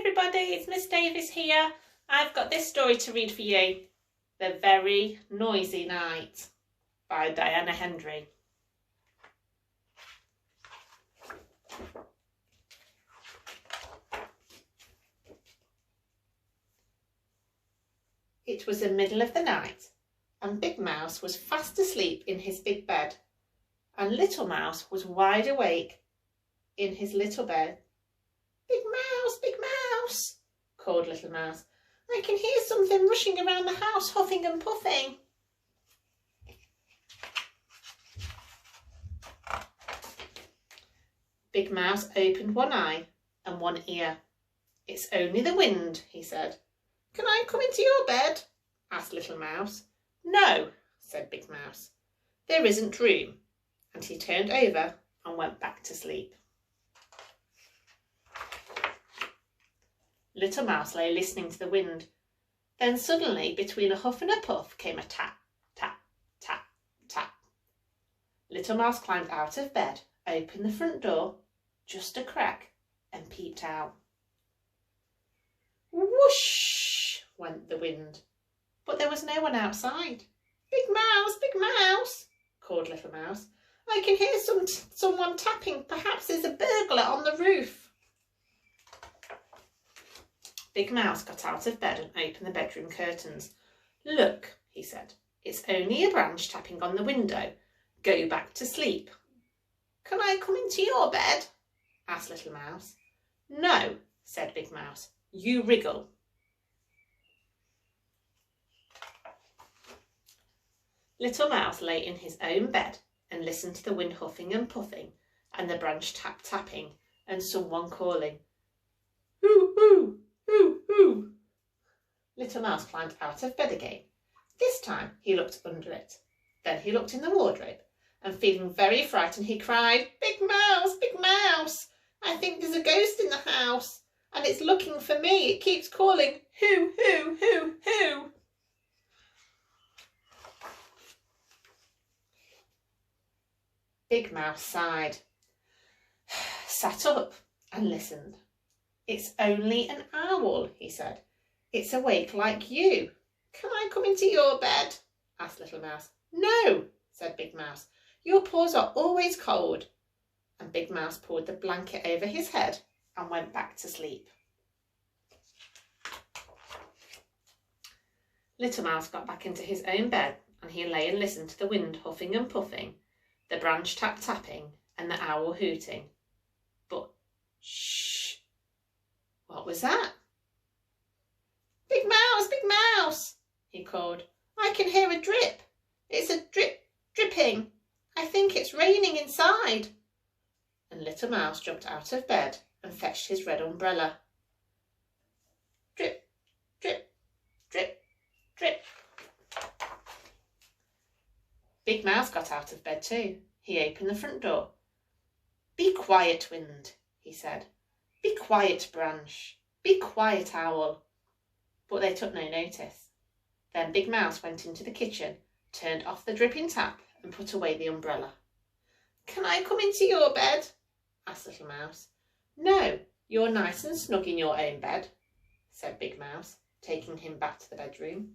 everybody, it's Miss Davis here. I've got this story to read for you. The Very Noisy Night by Diana Hendry. It was the middle of the night, and Big Mouse was fast asleep in his big bed, and Little Mouse was wide awake in his little bed. Big Mouse, called Little Mouse. I can hear something rushing around the house, huffing and puffing. Big Mouse opened one eye and one ear. It's only the wind, he said. Can I come into your bed? Asked Little Mouse. No, said Big Mouse. There isn't room. And he turned over and went back to sleep. Little Mouse lay listening to the wind. Then suddenly, between a huff and a puff, came a tap, tap, tap, tap. Little Mouse climbed out of bed, opened the front door, just a crack, and peeped out. Whoosh went the wind, but there was no one outside. Big Mouse, called Little Mouse. I can hear someone tapping. Perhaps there's a burglar on the roof. Big Mouse got out of bed and opened the bedroom curtains. Look, he said, it's only a branch tapping on the window. Go back to sleep. Can I come into your bed? Asked Little Mouse. No, said Big Mouse. You wriggle. Little Mouse lay in his own bed and listened to the wind huffing and puffing and the branch tapping and someone calling. Hoo, hoo, hoo, hoo. Little Mouse climbed out of bed again. This time he looked under it. Then he looked in the wardrobe and feeling very frightened he cried, Big Mouse, I think there's a ghost in the house and it's looking for me. It keeps calling, hoo, hoo, hoo, hoo. Big Mouse sighed, sat up and listened. It's only an owl, he said. It's awake like you. Can I come into your bed? Asked Little Mouse. No, said Big Mouse. Your paws are always cold. And Big Mouse pulled the blanket over his head and went back to sleep. Little Mouse got back into his own bed and he lay and listened to the wind huffing and puffing, the branch tapping and the owl hooting. But shh, what was that? Big Mouse, he called. I can hear a drip. It's a dripping. I think it's raining inside. And Little Mouse jumped out of bed and fetched his red umbrella. Drip, drip, drip, drip. Big Mouse got out of bed too. He opened the front door. Be quiet, wind, he said. Be quiet, branch. Be quiet, owl. But they took no notice. Then Big Mouse went into the kitchen, turned off the dripping tap and put away the umbrella. Can I come into your bed? Asked Little Mouse. No, you're nice and snug in your own bed, said Big Mouse, taking him back to the bedroom.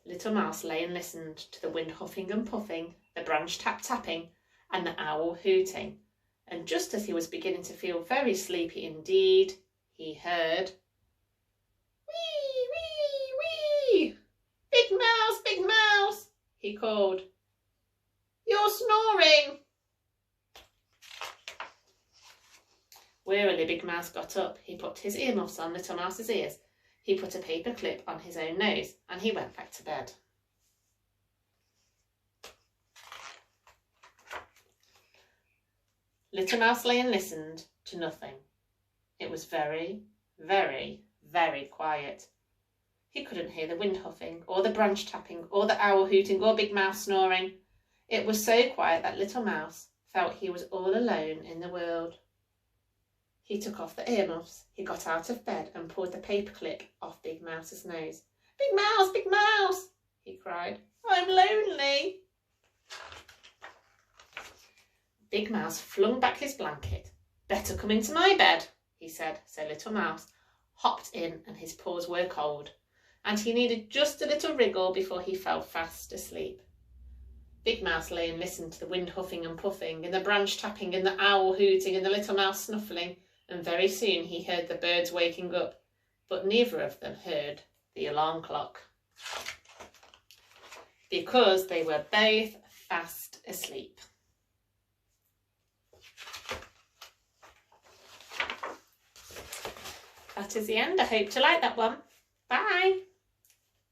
Little Mouse lay and listened to the wind huffing and puffing, the branch tapping and the owl hooting. And just as he was beginning to feel very sleepy indeed, he heard, wee, wee, wee. Big Mouse, he called. You're snoring. Wearily, Big Mouse got up. He put his earmuffs on Little Mouse's ears. He put a paper clip on his own nose and he went back to bed. Little Mouse lay and listened to nothing. It was very, very, very quiet. He couldn't hear the wind huffing, or the branch tapping, or the owl hooting, or Big Mouse snoring. It was so quiet that Little Mouse felt he was all alone in the world. He took off the earmuffs, he got out of bed and pulled the paperclip off Big Mouse's nose. Big Mouse, he cried. I'm lonely. Big Mouse flung back his blanket, "Better come into my bed," he said. So Little Mouse hopped in, and his paws were cold, and he needed just a little wriggle before he fell fast asleep. Big Mouse lay and listened to the wind huffing and puffing, and the branch tapping, and the owl hooting, and the little mouse snuffling, and very soon he heard the birds waking up, but neither of them heard the alarm clock, because they were both fast asleep. That is the end. I hope you like that one. Bye.